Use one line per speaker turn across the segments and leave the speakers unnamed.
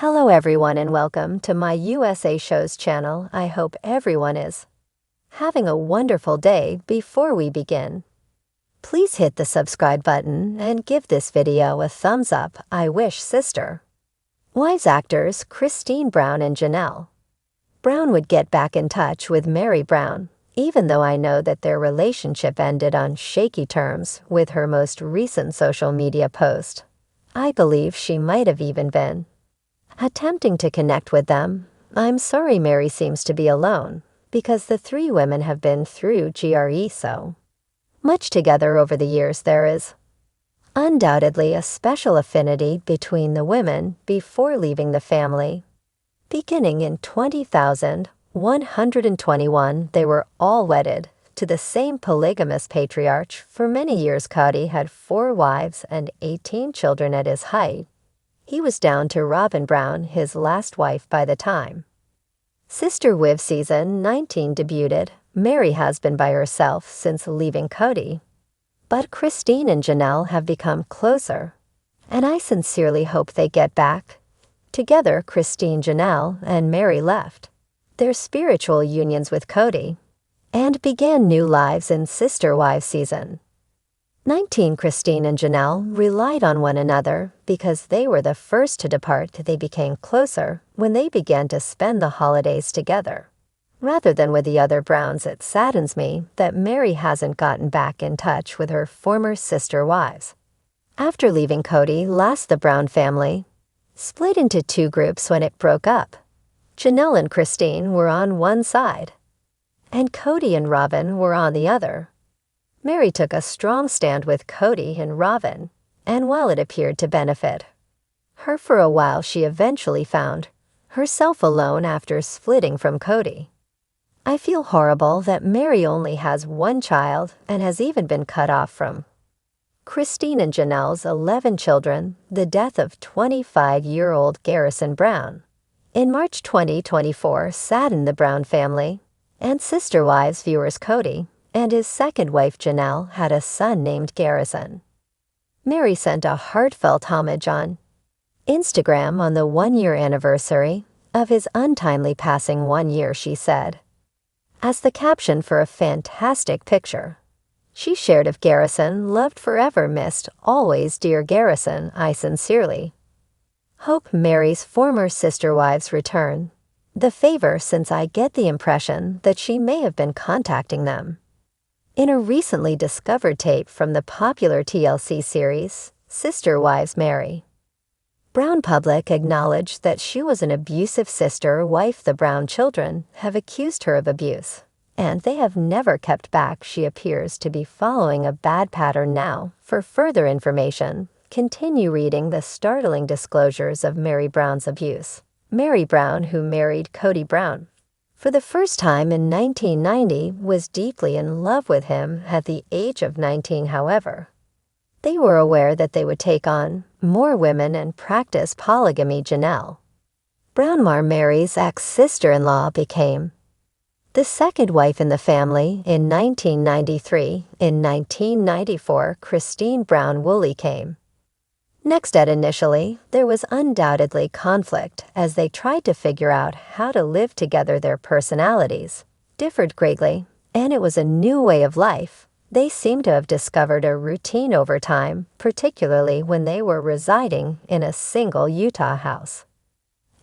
Hello everyone and welcome to my USA Shows channel. I hope everyone is having a wonderful day. Before we begin, please hit the subscribe button and give this video a thumbs up. I wish Sister Wives actors Robyn Brown and Janelle Brown would get back in touch with Meri Brown, even though I know that their relationship ended on shaky terms with her most recent social media post. I believe she might have even been attempting to connect with them. I'm sorry Meri seems to be alone, because the three women have been through so much together over the years. There is undoubtedly a special affinity between the women before leaving the family. Beginning in 20,121, they were all wedded to the same polygamous patriarch. For many years, Kody had 4 wives and 18 children at his height. He was down to Robyn Brown, his last wife, by the time Sister Wives season 19 debuted. Meri has been by herself since leaving Kody, but Robyn and Janelle have become closer, and I sincerely hope they get back together. Robyn, Janelle, and Meri left their spiritual unions with Kody and began new lives in Sister Wives season 19. Robyn and Janelle relied on one another because they were the first to depart. They became closer when they began to spend the holidays together, rather than with the other Browns. It saddens me that Meri hasn't gotten back in touch with her former sister wives. After leaving Kody last, the Brown family split into 2 groups when it broke up. Janelle and Robyn were on one side, and Kody and Robyn were on the other. Meri took a strong stand with Kody and Robyn, and while it appeared to benefit her for a while, she eventually found herself alone after splitting from Kody. I feel horrible that Meri only has 1 child and has even been cut off from Robyn and Janelle's 11 children. The death of 25-year-old Garrison Brown in March 2024 saddened the Brown family and Sister Wives viewers. Kody and his second wife Janelle had a son named Garrison. Meri sent a heartfelt homage on Instagram on the 1-year anniversary of his untimely passing. 1 year, she said, as the caption for a fantastic picture she shared of Garrison. Loved forever, missed always, dear Garrison. I sincerely hope Meri's former sister wives return the favor, since I get the impression that she may have been contacting them. In a recently discovered tape from the popular TLC series Sister Wives, Meri Brown public acknowledged that she was an abusive sister wife. The Brown children have accused her of abuse, and they have never kept back. She appears to be following a bad pattern now. For further information, continue reading the startling disclosures of Meri Brown's abuse. Meri Brown, who married Kody Brown for the first time in 1990, was deeply in love with him at the age of 19. However, they were aware that they would take on more women and practice polygamy. Janelle Brown, Meri's ex-sister-in-law, became the second wife in the family in 1993. In 1994, Robyn Brown Woolley came next. Initially, there was undoubtedly conflict as they tried to figure out how to live together. Their personalities differed greatly, and it was a new way of life. They seemed to have discovered a routine over time, particularly when they were residing in a single Utah house.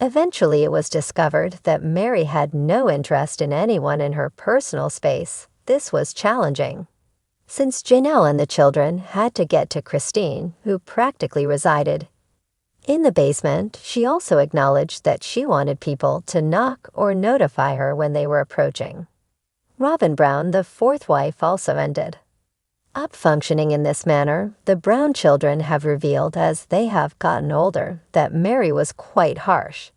Eventually, it was discovered that Meri had no interest in anyone in her personal space. This was challenging, since Janelle and the children had to get to Robyn, who practically resided in the basement. She also acknowledged that she wanted people to knock or notify her when they were approaching. Robyn Brown, the 4th wife, also ended up functioning in this manner. The Brown children have revealed as they have gotten older that Meri was quite harsh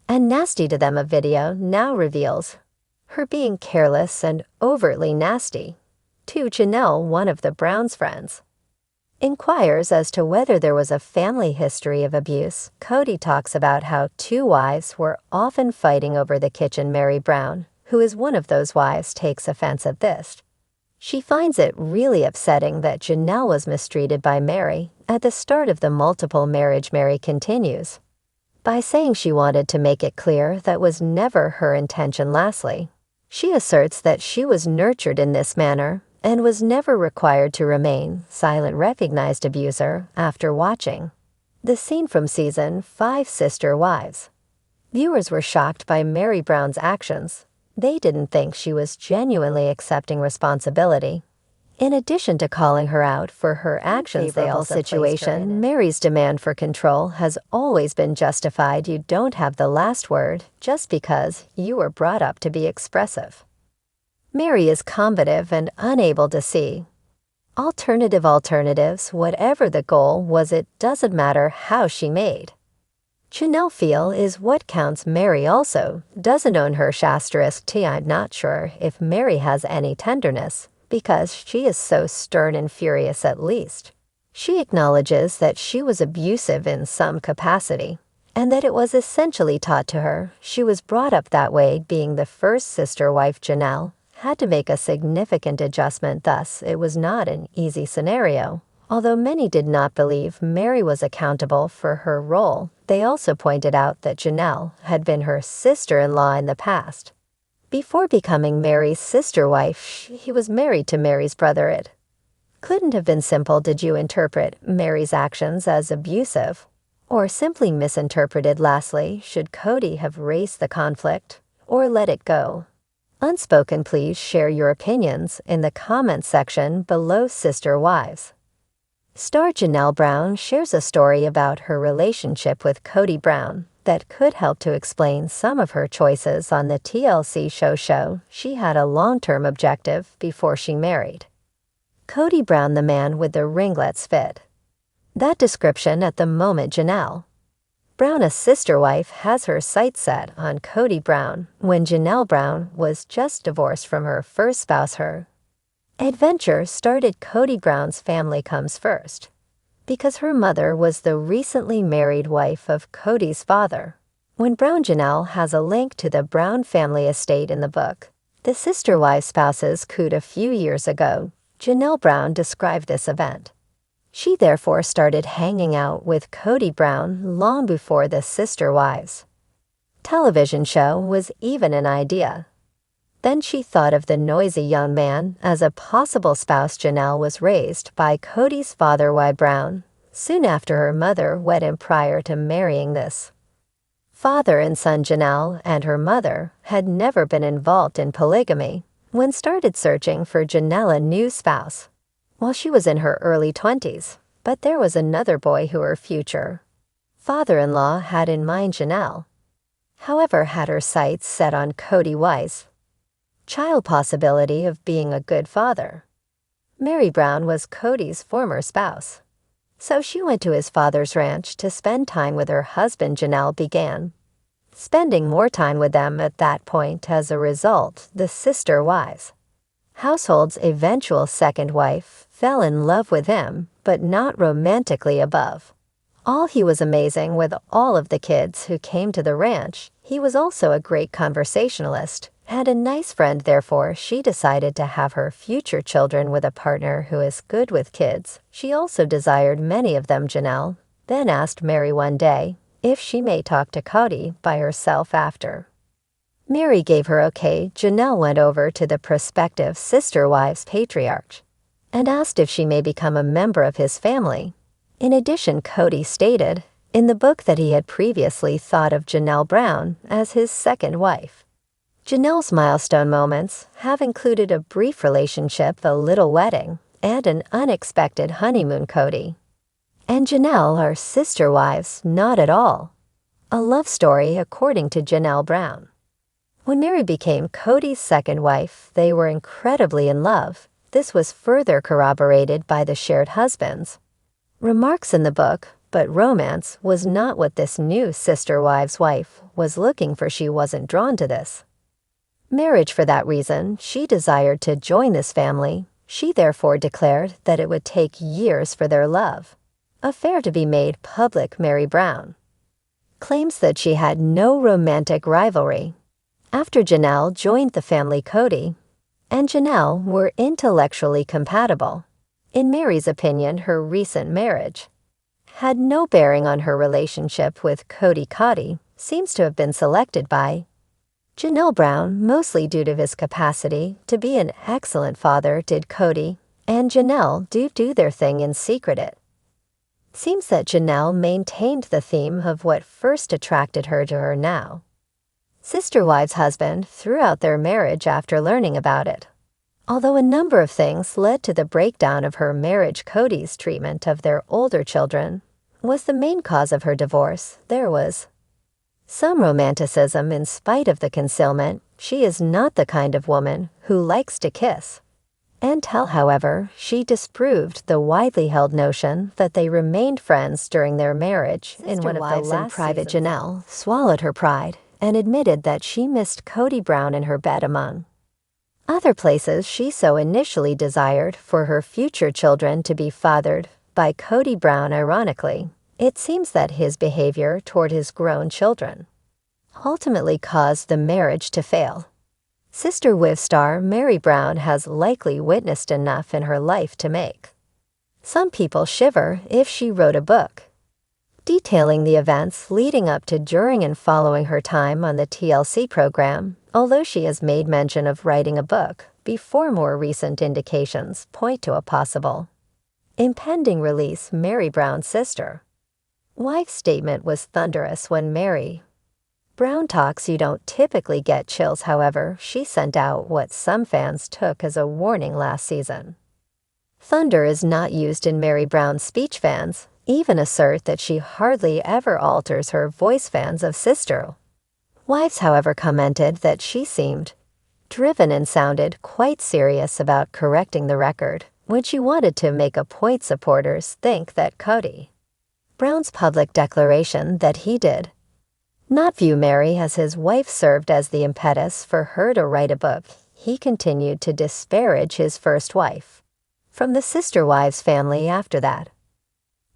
and nasty to them. A video now reveals her being careless and overtly nasty to Janelle. One of the Browns' friends inquires as to whether there was a family history of abuse. Kody talks about how 2 wives were often fighting over the kitchen. Meri Brown, who is one of those wives, takes offense at this. She finds it really upsetting that Janelle was mistreated by Meri at the start of the multiple marriage. Meri continues by saying she wanted to make it clear that was never her intention. Lastly, she asserts that she was nurtured in this manner and was never required to remain silent. Recognized abuser after watching the scene from season 5 Sister Wives. Viewers were shocked by Meri Brown's actions. They didn't think she was genuinely accepting responsibility. In addition to calling her out for her actions, the whole situation, Meri's demand for control has always been justified. You don't have the last word just because you were brought up to be expressive. Meri is combative and unable to see alternatives. Whatever the goal was, it doesn't matter how she made Janelle feel is what counts. Meri also doesn't own her *T. I'm not sure if Meri has any tenderness, because she is so stern and furious. At least she acknowledges that she was abusive in some capacity, and that it was essentially taught to her. She was brought up that way. Being the first sister wife, Janelle had to make a significant adjustment. Thus, it was not an easy scenario. Although many did not believe Meri was accountable for her role, they also pointed out that Janelle had been her sister-in-law in the past. Before becoming Meri's sister wife, he was married to Meri's brother. It couldn't have been simple. Did you interpret Meri's actions as abusive, or simply misinterpreted? Lastly, should Kody have raised the conflict or let it go unspoken? Please share your opinions in the comments section below. Sister Wives star Janelle Brown shares a story about her relationship with Kody Brown that could help to explain some of her choices on the TLC show. She had a long-term objective before she married Kody Brown, the man with the ringlets fit that description at the moment. Janelle Brown, a sister wife, has her sights set on Kody Brown. When Janelle Brown was just divorced from her first spouse, her adventure started. Kody Brown's family comes first, because her mother was the recently married wife of Kody's father. When Brown, Janelle has a link to the Brown family estate in the book, The Sister Wives Spouses Could. A few years ago, Janelle Brown described this event. She therefore started hanging out with Kody Brown long before the Sister Wives television show was even an idea. Then she thought of the noisy young man as a possible spouse. Janelle was raised by Kody's father, Y. Brown, soon after her mother wed him. Prior to marrying this father and son, Janelle and her mother had never been involved in polygamy. When started searching for Janelle a new spouse while she was in her early 20s, but there was another boy who her future father-in-law had in mind. Janelle, however, had her sights set on Kody Wise child possibility of being a good father. Meri Brown was Kody's former spouse, so she went to his father's ranch to spend time with her husband. Janelle began spending more time with them at that point. As a result, the Sister Wives household's eventual second wife fell in love with him, but not romantically. Above all, he was amazing with all of the kids who came to the ranch. He was also a great conversationalist and a nice friend. Therefore, she decided to have her future children with a partner who is good with kids. She also desired many of them. Janelle then asked Meri one day if she may talk to Kody by herself. After Meri gave her okay, Janelle went over to the prospective Sister Wives patriarch and asked if she may become a member of his family. In addition, Kody stated in the book that he had previously thought of Janelle Brown as his second wife. Janelle's milestone moments have included a brief relationship, a little wedding, and an unexpected honeymoon. Kody and Janelle are sister wives, not at all a love story, according to Janelle Brown. When Meri became Kody's second wife, they were incredibly in love. This was further corroborated by the shared husbands remarks in the book, but romance was not what this new sister wives wife was looking for. She wasn't drawn to this marriage for that reason. She desired to join this family. She therefore declared that it would take years for their love affair to be made public. Meri Brown claims that she had no romantic rivalry. After Janelle joined the family, Kody and Janelle were intellectually compatible. In Meri's opinion, her recent marriage had no bearing on her relationship with Kody Kody, seems to have been selected by Janelle Brown, mostly due to his capacity to be an excellent father. Did Kody and Janelle do their thing in secret? It seems that Janelle maintained the theme of what first attracted her to her now sister wives' husband throughout their marriage after learning about it. Although a number of things led to the breakdown of her marriage, Kody's treatment of their older children was the main cause of her divorce. There was some romanticism in spite of the concealment. She is not the kind of woman who likes to kiss and tell. However, she disproved the widely held notion that they remained friends during their marriage. In one of the last private, Janelle swallowed her pride and admitted that she missed Kody Brown in her bed, among other places she so initially desired for her future children to be fathered by Kody Brown. Ironically, it seems that his behavior toward his grown children ultimately caused the marriage to fail. Sister Wiv star Meri Brown has likely witnessed enough in her life to make some people shiver if she wrote a book detailing the events leading up to, during, and following her time on the TLC program. Although she has made mention of writing a book before, more recent indications point to a possible impending release. Meri Brown's sister wife's statement was thunderous when Meri Brown talks. You don't typically get chills. However, she sent out what some fans took as a warning last season. Thunder is not used in Meri Brown's speech. Fans even assert that she hardly ever alters her voice. Fans of sister wives, however, commented that she seemed driven and sounded quite serious about correcting the record when she wanted to make a point. Supporters think that Kody Brown's public declaration that he did not view Meri as his wife served as the impetus for her to write a book. He continued to disparage his first wife from the sister wives family after that.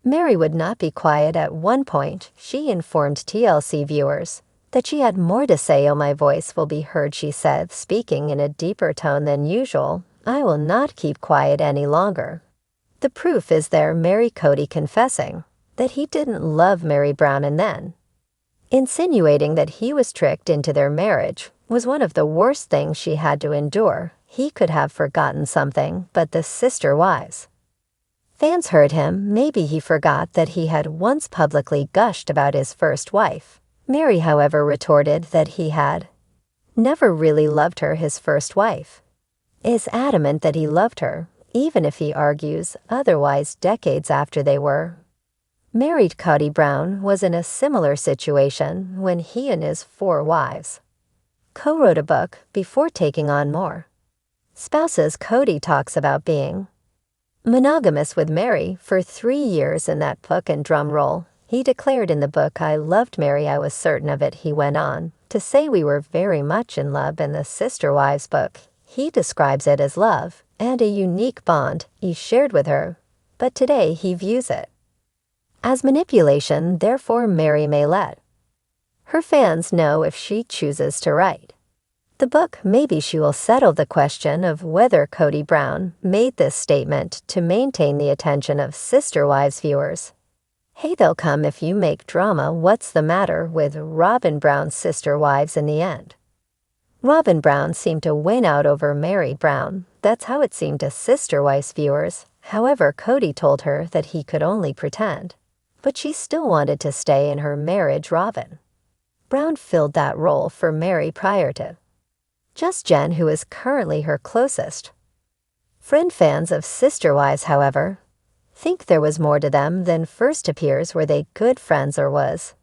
Meri would not be quiet. At one point, she informed TLC viewers that she had more to say. "Oh, my voice will be heard," she said, speaking in a deeper tone than usual. "I will not keep quiet any longer." The proof is there. Meri Kody confessing that he didn't love Meri Brown and then insinuating that he was tricked into their marriage was one of the worst things she had to endure. He could have forgotten something, but the sister wives fans heard him. Maybe he forgot that he had once publicly gushed about his first wife. Meri, however, retorted that he had never really loved her. His first wife is adamant that he loved her, even if he argues otherwise decades after they were married. Kody Brown was in a similar situation when he and his 4 wives co-wrote a book before taking on more spouses. Kody talks about being monogamous with Meri for 3 years in that book, and drumroll, he declared in the book, "I loved Meri, I was certain of it." He went on to say, "We were very much in love." In the Sister Wives book, he describes it as love and a unique bond he shared with her, but today he views it as manipulation. Therefore, Meri may let her fans know if she chooses to write the book. Maybe she will settle the question of whether Kody Brown made this statement to maintain the attention of Sister Wives viewers. Hey, they'll come if you make drama. What's the matter with Robyn Brown's sister wives in the end? Robyn Brown seemed to win out over Meri Brown. That's how it seemed to Sister Wives viewers. However, Kody told her that he could only pretend, but she still wanted to stay in her marriage. Robyn Brown filled that role for Meri prior to just Jen, who is currently her closest friend. Fans of Sister Wives, however, think there was more to them than first appears. Were they good friends, or was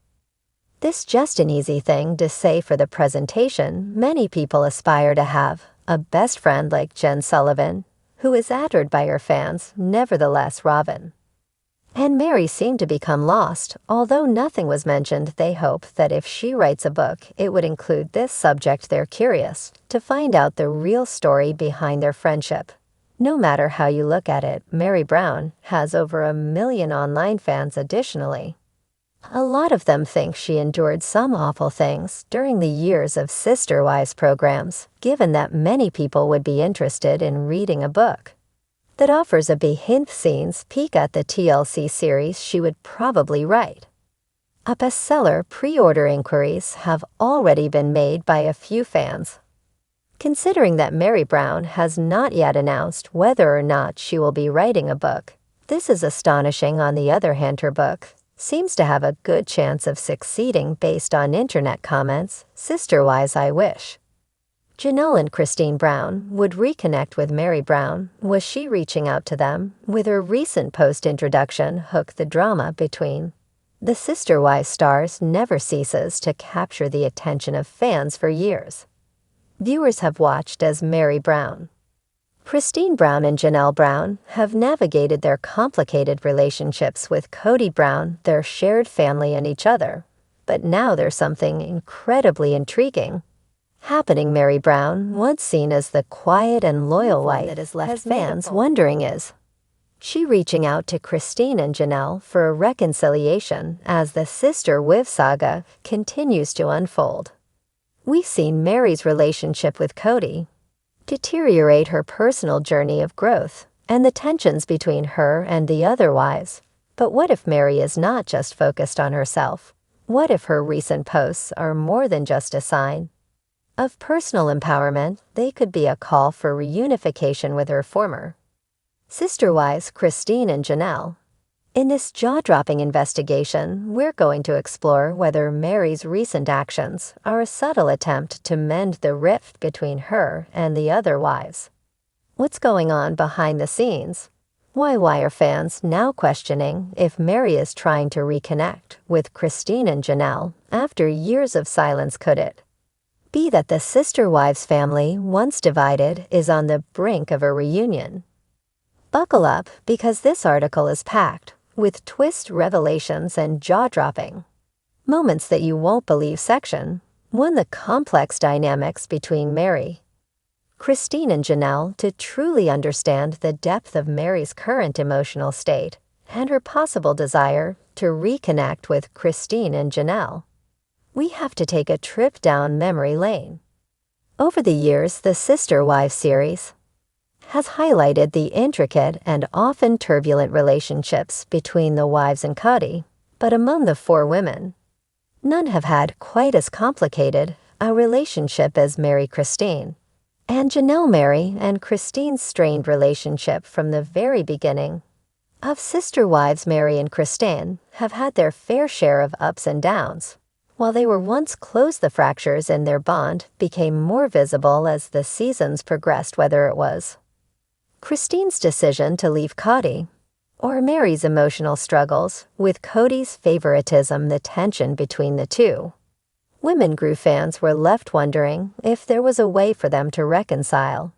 this just an easy thing to say for the presentation? Many people aspire to have a best friend like Jen Sullivan, who is adored by her fans. Nevertheless, Robyn and Meri seem to become lost. Although nothing was mentioned, they hope that if she writes a book, it would include this subject. They're curious to find out the real story behind their friendship. No matter how you look at it, Meri Brown has over 1 million online fans. Additionally, a lot of them think she endured some awful things during the years of Sister Wives programs. Given that many people would be interested in reading a book that offers a behind-the-scenes peek at the TLC series she would probably write. A bestseller. Pre-order inquiries have already been made by a few fans. Considering that Meri Brown has not yet announced whether or not she will be writing a book, this is astonishing. On the other hand, her book seems to have a good chance of succeeding based on internet comments. Sister-wise, I wish Janelle and Christine Brown would reconnect with Meri Brown. Was she reaching out to them? With her recent post-introduction hook, the drama between the sister-wives stars never ceases to capture the attention of fans for years. Viewers have watched as Meri Brown, Christine Brown and Janelle Brown have navigated their complicated relationships with Kody Brown, their shared family, and each other. But now there's something incredibly intriguing happening. Meri Brown, once seen as the quiet and loyal wife, that has left fans wondering, is she reaching out to Christine and Janelle for a reconciliation as the sister-wife saga continues to unfold? We've seen Meri's relationship with Kody deteriorate, her personal journey of growth, and the tensions between her and the other wives. But what if Meri is not just focused on herself? What if her recent posts are more than just a sign of personal empowerment? They could be a call for reunification with her former sister wives, Christine and Janelle. In this jaw-dropping investigation, we're going to explore whether Meri's recent actions are a subtle attempt to mend the rift between her and the other wives. What's going on behind the scenes? Why are fans now questioning if Meri is trying to reconnect with Christine and Janelle after years of silence? Could it be that the sister wives family, once divided, is on the brink of a reunion? Buckle up, because this article is packed with twists, revelations, and jaw-dropping moments that you won't believe. Section 1: The complex dynamics between Meri, Christine, and Janelle. To truly understand the depth of Meri's current emotional state and her possible desire to reconnect with Christine and Janelle, we have to take a trip down memory lane. Over the years, the Sister Wives series has highlighted the intricate and often turbulent relationships between the wives and Kody. But among the four women, none have had quite as complicated a relationship as Meri, Christine, and Janelle. Meri and Christine's strained relationship from the very beginning of Sister Wives. Meri and Christine have had their fair share of ups and downs. While they were once close, the fractures in their bond became more visible as the seasons progressed. Whether it was Christine's decision to leave Kody or Meri's emotional struggles with Kody's favoritism, the tension between the two women grew. Fans were left wondering if there was a way for them to reconcile.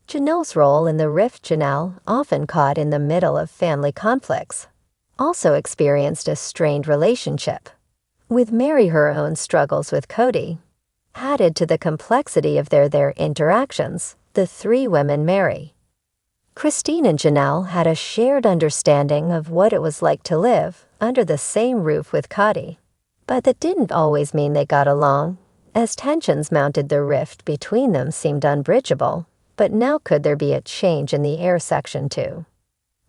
Janelle's role in the rift. Janelle, often caught in the middle of family conflicts, also experienced a strained relationship with Meri. Her own struggles with Kody added to the complexity of their interactions. The three women, Meri, Christine, and Janelle, had a shared understanding of what it was like to live under the same roof with Kody. But that didn't always mean they got along. As tensions mounted, the rift between them seemed unbridgeable. But now, could there be a change in the air? Section 2.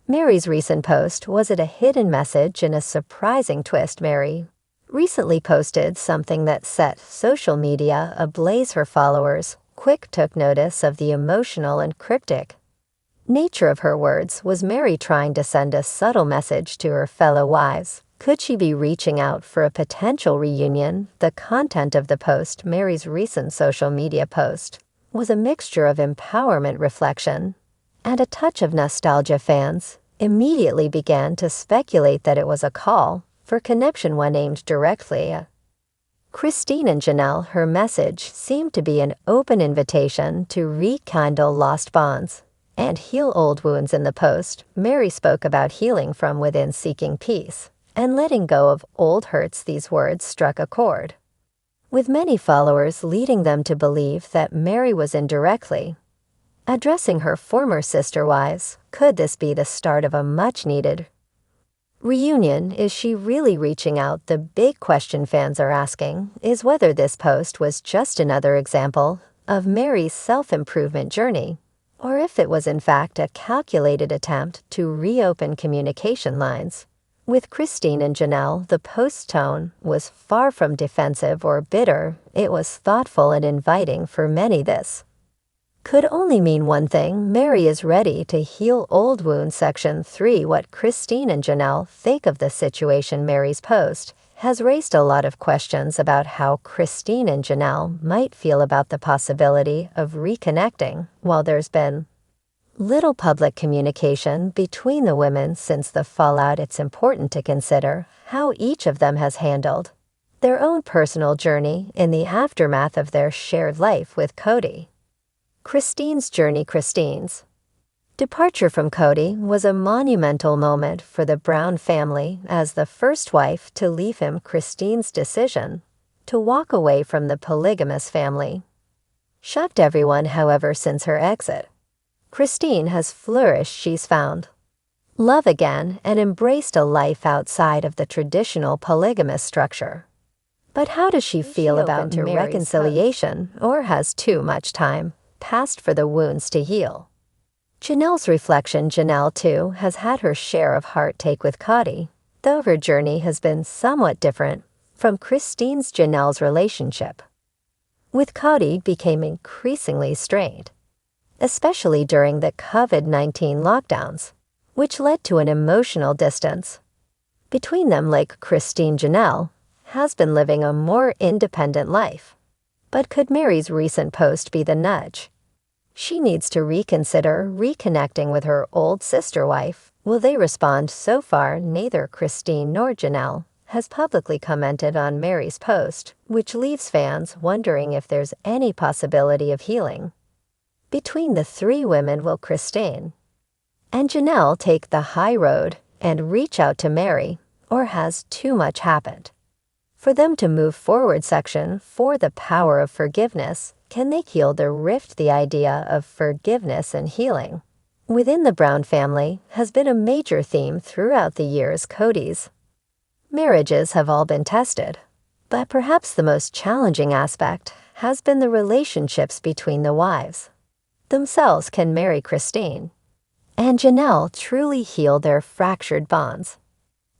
Meri's recent post. Was it a hidden message in a surprising twist? Meri recently posted something that set social media ablaze. Her followers quick took notice of the emotional and cryptic nature of her words. Was Meri trying to send a subtle message to her fellow wives? Could she be reaching out for a potential reunion? The content of the post. Meri's recent social media post was a mixture of empowerment, reflection, and a touch of nostalgia. Fans immediately began to speculate that it was a call for connection, one aimed directly at Christine and Janelle. Her message seemed to be an open invitation to rekindle lost bonds and heal old wounds. In the post, Meri spoke about healing from within, seeking peace, and letting go of old hurts. These words struck a chord with many followers, leading them to believe that Meri was indirectly addressing her former sister wives. Could this be the start of a much-needed reunion? Is she really reaching out? The big question fans are asking is whether this post was just another example of Meri's self-improvement journey, or if it was in fact a calculated attempt to reopen communication lines. With Christine and Janelle, the post tone was far from defensive or bitter. It was thoughtful and inviting. For many, this could only mean one thing: Meri is ready to heal old wounds. Section 3. What Christine and Janelle think of the situation. Meri's post has raised a lot of questions about how Christine and Janelle might feel about the possibility of reconnecting. While there's been little public communication between the women since the fallout, it's important to consider how each of them has handled their own personal journey in the aftermath of their shared life with Kody. Christine's journey. Christine's departure from Kody was a monumental moment for the Brown family. As the first wife to leave him, Christine's decision to walk away from the polygamous family shocked everyone. However, since her exit, Christine has flourished. She's found love again and embraced a life outside of the traditional polygamous structure. But how does she feel about reconciliation, or has too much time passed for the wounds to heal? Janelle's reflection. Janelle, too, has had her share of heartache with Kody, though her journey has been somewhat different from Christine's. Janelle's relationship with Kody became increasingly strained, especially during the COVID-19 lockdowns, which led to an emotional distance between them. Like Christine, Janelle has been living a more independent life. But could Meri's recent post be the nudge she needs to reconsider reconnecting with her old sister wife? Will they respond? So far, neither Christine nor Janelle has publicly commented on Meri's post, which leaves fans wondering if there's any possibility of healing between the three women. Will Christine and Janelle take the high road and reach out to Meri, or has too much happened for them to move forward? Section 4. The power of forgiveness. Can they heal the rift? The idea of forgiveness and healing within the Brown family has been a major theme throughout the years. Kody's marriages have all been tested, but perhaps the most challenging aspect has been the relationships between the wives themselves. Can Meri, Christine, and Janelle truly heal their fractured bonds?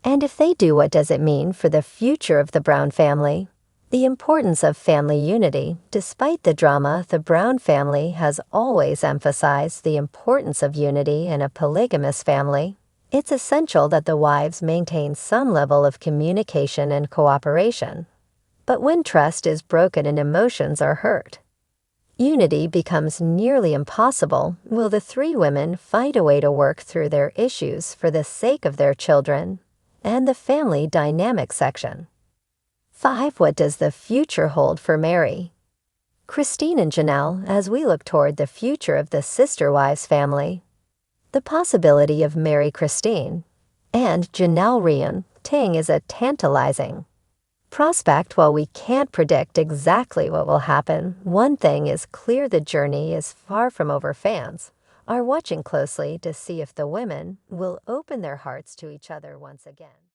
And if they do, what does it mean for the future of the Brown family? The importance of family unity. Despite the drama, the Brown family has always emphasized the importance of unity in a polygamous family. It's essential that the wives maintain some level of communication and cooperation. But when trust is broken and emotions are hurt, unity becomes nearly impossible. Will the three women find a way to work through their issues for the sake of their children and the family dynamic? Section 5. What does the future hold for Meri, Christine, and Janelle as we look toward the future of the sister wives family? The possibility of Meri, Christine, and Janelle reuniting is a tantalizing prospect. While we can't predict exactly what will happen, one thing is clear: the journey is far from over. Fans are watching closely to see if the women will open their hearts to each other once again.